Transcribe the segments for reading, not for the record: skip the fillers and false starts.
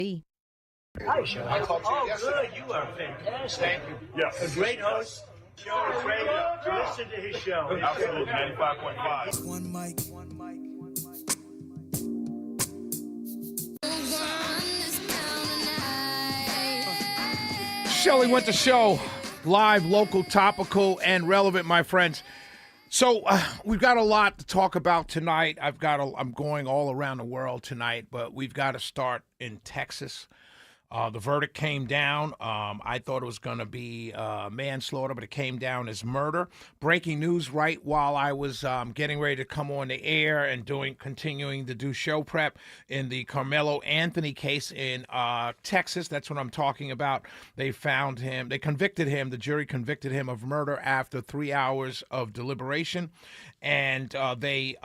Hi, Sean. I talked to you yesterday. Good. You are fantastic. Thank you. Yes. A great host. Show is great. Listen to his show. Absolutely, 95.5. One mic. Shelley Winter Show, live, local, topical, and relevant, my friends. So we've got a lot to talk about tonight. I'm going all around the world tonight, but we've got to start in Texas. The verdict came down. I thought it was going to be manslaughter, but it came down as murder. Breaking news right while I was getting ready to come on the air and continuing to do show prep in the Karmelo Anthony case in Texas. That's what I'm talking about. They found him. They convicted him. The jury convicted him of murder after 3 hours of deliberation, and the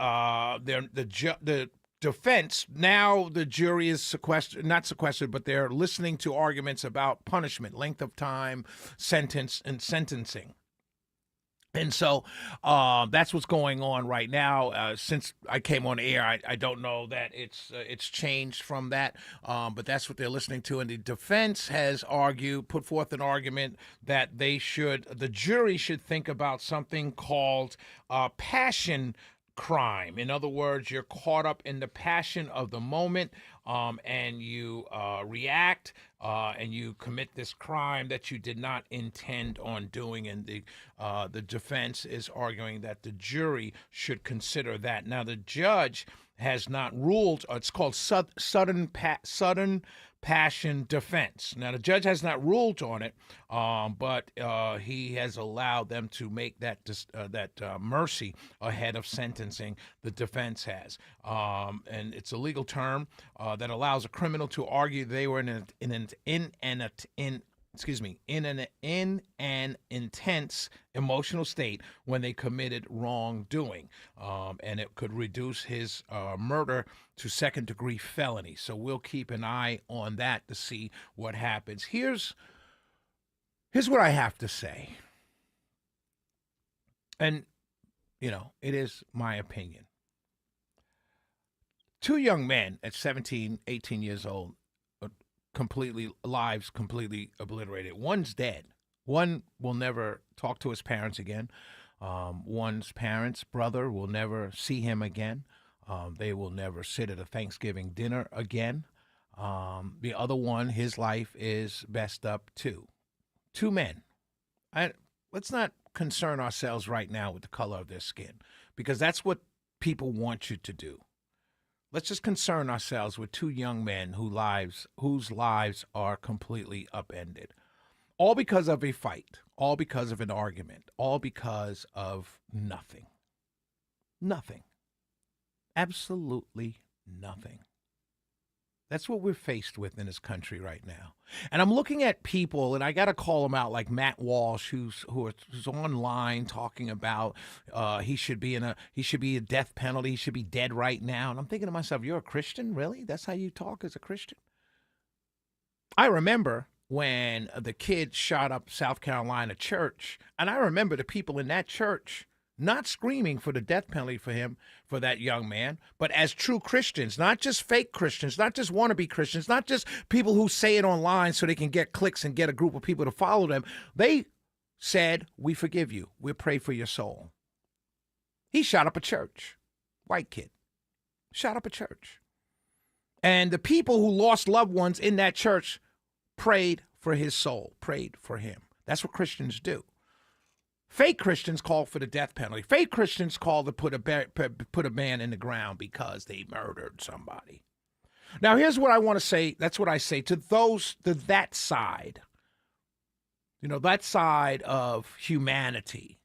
defense, now the jury is not sequestered, but they're listening to arguments about punishment, length of time, sentence, and sentencing. And so that's what's going on right now. Since I came on air, I don't know that it's changed from that, but that's what they're listening to. And the defense has put forth an argument that the jury should think about something called passion crime. In other words, you're caught up in the passion of the moment, and you react, and you commit this crime that you did not intend on doing. And the defense is arguing that the jury should consider that. Now, the judge has not ruled. It's called sudden passion defense. Now, the judge has not ruled on it, but he has allowed them to make that mercy ahead of sentencing. The defense has, and it's a legal term that allows a criminal to argue they were in an intense emotional state when they committed wrongdoing, and it could reduce his murder to second-degree felony. So we'll keep an eye on that to see what happens. Here's what I have to say, and it is my opinion. Two young men at 17, 18 years old, lives completely obliterated. One's dead. One will never talk to his parents again. One's parents, brother, will never see him again. They will never sit at a Thanksgiving dinner again. The other one, his life is messed up too. Two men. Let's not concern ourselves right now with the color of their skin, because that's what people want you to do. Let's just concern ourselves with two young men whose lives are completely upended. All because of a fight, all because of an argument, all because of nothing. Nothing. Absolutely nothing. That's what we're faced with in this country right now. And I'm looking at people, and I got to call them out, like Matt Walsh, who's online talking about he should be a death penalty. He should be dead right now. And I'm thinking to myself, you're a Christian, really? That's how you talk as a Christian? I remember when the kid shot up South Carolina church, and I remember the people in that church not screaming for the death penalty for that young man, but as true Christians, not just fake Christians, not just wannabe Christians, not just people who say it online so they can get clicks and get a group of people to follow them. They said, "We forgive you. We pray for your soul." He shot up a church. White kid. Shot up a church. And the people who lost loved ones in that church prayed for his soul, prayed for him. That's what Christians do. Fake Christians call for the death penalty. Fake Christians call to put a man in the ground because they murdered somebody. Now, here's what I want to say. That's what I say to that side. That side of humanity.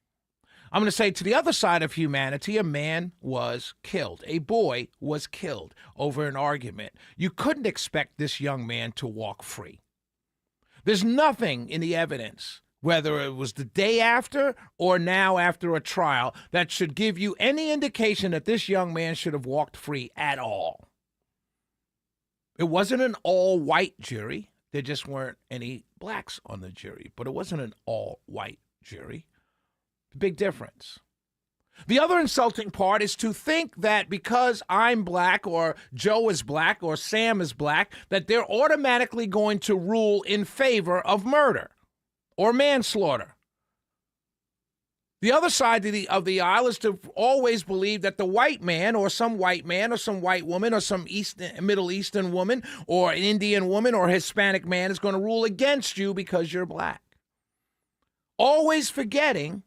I'm going to say to the other side of humanity, a man was killed. A boy was killed over an argument. You couldn't expect this young man to walk free. There's nothing in the evidence, whether it was the day after or now after a trial, that should give you any indication that this young man should have walked free at all. It wasn't an all-white jury. There just weren't any blacks on the jury, but it wasn't an all-white jury. Big difference. The other insulting part is to think that because I'm black or Joe is black or Sam is black, that they're automatically going to rule in favor of murder or manslaughter. The other side of the aisle is to always believe that the white man or some white woman or some Middle Eastern woman or an Indian woman or Hispanic man is going to rule against you because you're black. Always forgetting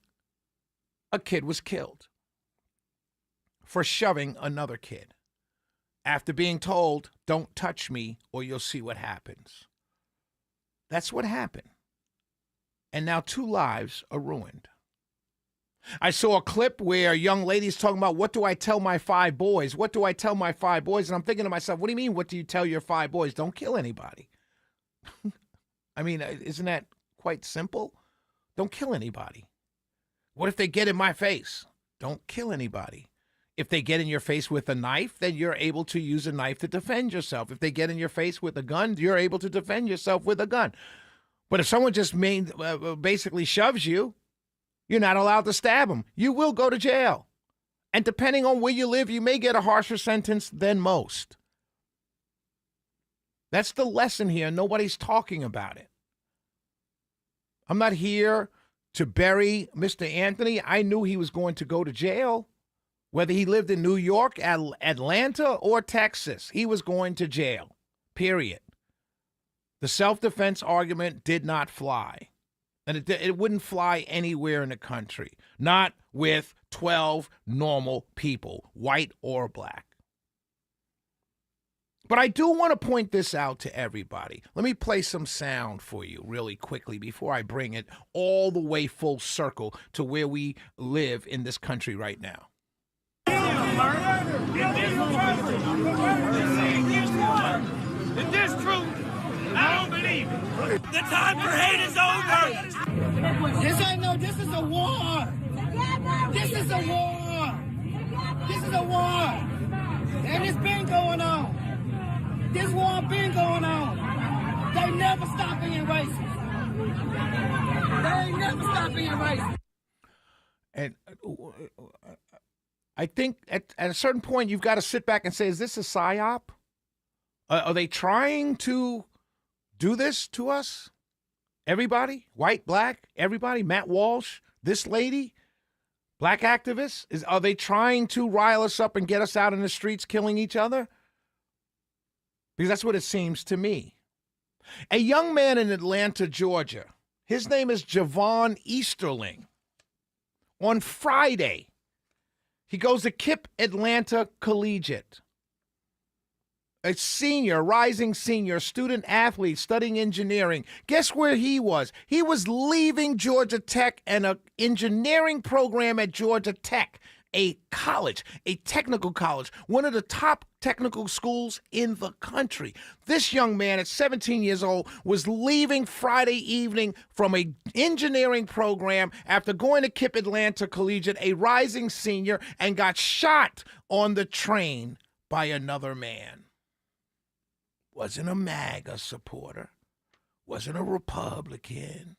a kid was killed for shoving another kid after being told, don't touch me or you'll see what happens. That's what happened. And now 2 lives are ruined. I saw a clip where a young lady's talking about, what do I tell my 5 boys? What do I tell my 5 boys? And I'm thinking to myself, what do you mean, what do you tell your 5 boys? Don't kill anybody. I mean, isn't that quite simple? Don't kill anybody. What if they get in my face? Don't kill anybody. If they get in your face with a knife, then you're able to use a knife to defend yourself. If they get in your face with a gun, you're able to defend yourself with a gun. But if someone just basically shoves you, you're not allowed to stab them. You will go to jail. And depending on where you live, you may get a harsher sentence than most. That's the lesson here. Nobody's talking about it. I'm not here to bury Mr. Anthony. I knew he was going to go to jail. Whether he lived in New York, Atlanta, or Texas, he was going to jail, period. The self-defense argument did not fly. And it wouldn't fly anywhere in the country, not with 12 normal people, white or black. But I do want to point this out to everybody. Let me play some sound for you really quickly before I bring it all the way full circle to where we live in this country right now. If this true, I don't believe it. The time for hate is over. This is a war. This is a war. This is a war. And it's been going on. This war been going on. They never stop being racist. They ain't never stop being racist. And I think at a certain point, you've got to sit back and say, is this a psyop? Are they trying to do this to us? Everybody? White, black, everybody? Matt Walsh, this lady, black activists? Are they trying to rile us up and get us out in the streets killing each other? Because that's what it seems to me. A young man in Atlanta, Georgia, his name is Javon Easterling. On Friday, he goes to KIPP Atlanta Collegiate. A senior, rising senior, student athlete studying engineering. Guess where he was? He was leaving Georgia Tech and an engineering program at Georgia Tech, a college, a technical college, one of the top technical schools in the country. This young man at 17 years old was leaving Friday evening from an engineering program after going to KIPP Atlanta Collegiate, a rising senior, and got shot on the train by another man. Wasn't a MAGA supporter, wasn't a Republican,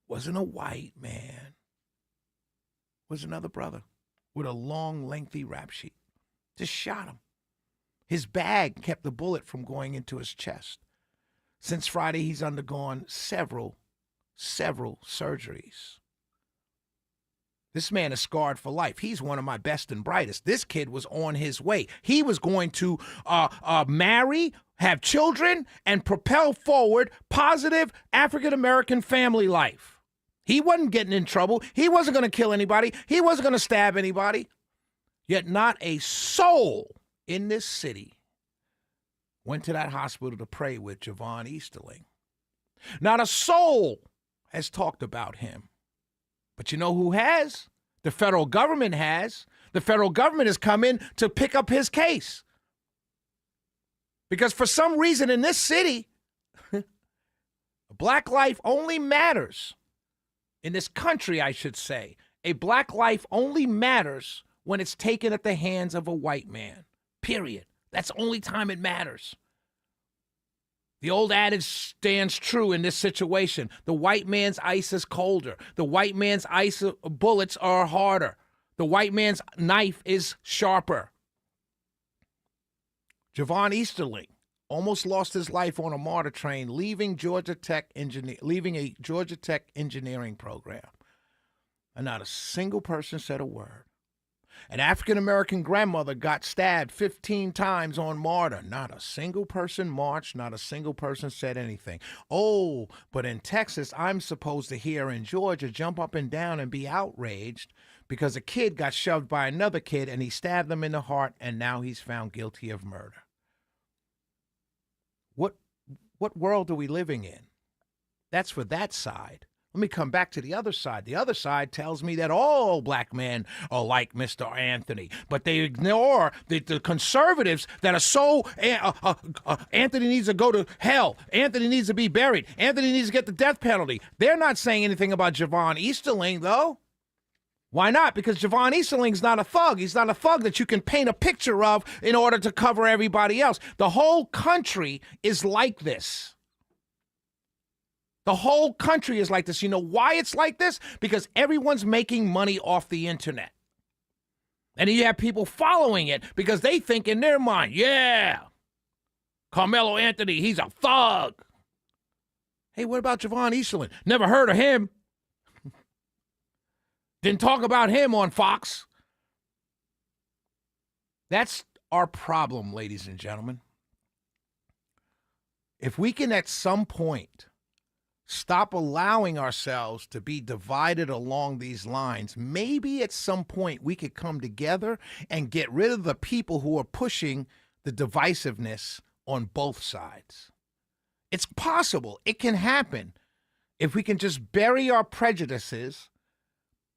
wasn't a white man, was another brother with a long, lengthy rap sheet. Just shot him. His bag kept the bullet from going into his chest. Since Friday, he's undergone several surgeries. This man is scarred for life. He's one of my best and brightest. This kid was on his way. He was going to marry, have children, and propel forward positive African-American family life. He wasn't getting in trouble. He wasn't going to kill anybody. He wasn't going to stab anybody. Yet not a soul in this city went to that hospital to pray with Javon Easterling. Not a soul has talked about him. But you know who has? The federal government has. The federal government has come in to pick up his case. Because for some reason in this city, black life only matters. In this country, I should say. A black life only matters when it's taken at the hands of a white man. Period. That's the only time it matters. The old adage stands true in this situation. The white man's ice is colder. The white man's ice bullets are harder. The white man's knife is sharper. Javon Easterling almost lost his life on a MARTA train, leaving a Georgia Tech engineering program. And not a single person said a word. An African-American grandmother got stabbed 15 times on MARTA. Not a single person marched. Not a single person said anything. Oh, but in Texas, I'm supposed to hear in Georgia jump up and down and be outraged because a kid got shoved by another kid and he stabbed them in the heart, and now he's found guilty of murder. What world are we living in? That's for that side. Let me come back to the other side. The other side tells me that all black men are like Mr. Anthony, but they ignore the conservatives that are so, Anthony needs to go to hell. Anthony needs to be buried. Anthony needs to get the death penalty. They're not saying anything about Javon Easterling, though. Why not? Because Javon Easterling's not a thug. He's not a thug that you can paint a picture of in order to cover everybody else. The whole country is like this. The whole country is like this. You know why it's like this? Because everyone's making money off the internet. And you have people following it because they think in their mind, yeah, Karmelo Anthony, he's a thug. Hey, what about Javon Easterling? Never heard of him. Didn't talk about him on Fox. That's our problem, ladies and gentlemen. If we can at some point stop allowing ourselves to be divided along these lines, maybe at some point we could come together and get rid of the people who are pushing the divisiveness on both sides. It's possible. It can happen if we can just bury our prejudices,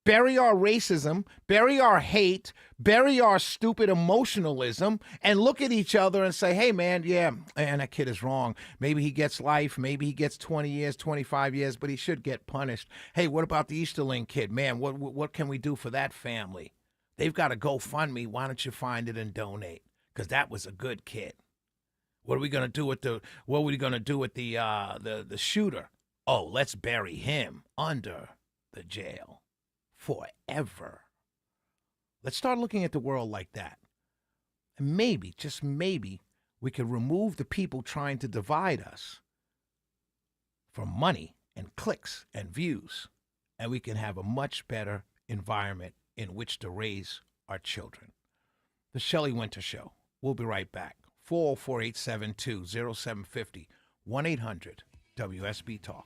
bury our racism, bury our hate, bury our stupid emotionalism, and look at each other and say, hey, man, yeah, and that kid is wrong. Maybe he gets life. Maybe he gets 20 years, 25 years, but he should get punished. Hey, what about the Easterling kid? Man, what can we do for that family? They've got a GoFundMe. Why don't you find it and donate? Because that was a good kid. What are we going to do with the shooter? Oh, let's bury him under the jail forever. Let's start looking at the world like that. And maybe, just maybe, we could remove the people trying to divide us from money and clicks and views, and we can have a much better environment in which to raise our children. The Shelley Winter Show. We'll be right back. 404-872-0750, 1-800-WSB-TALK.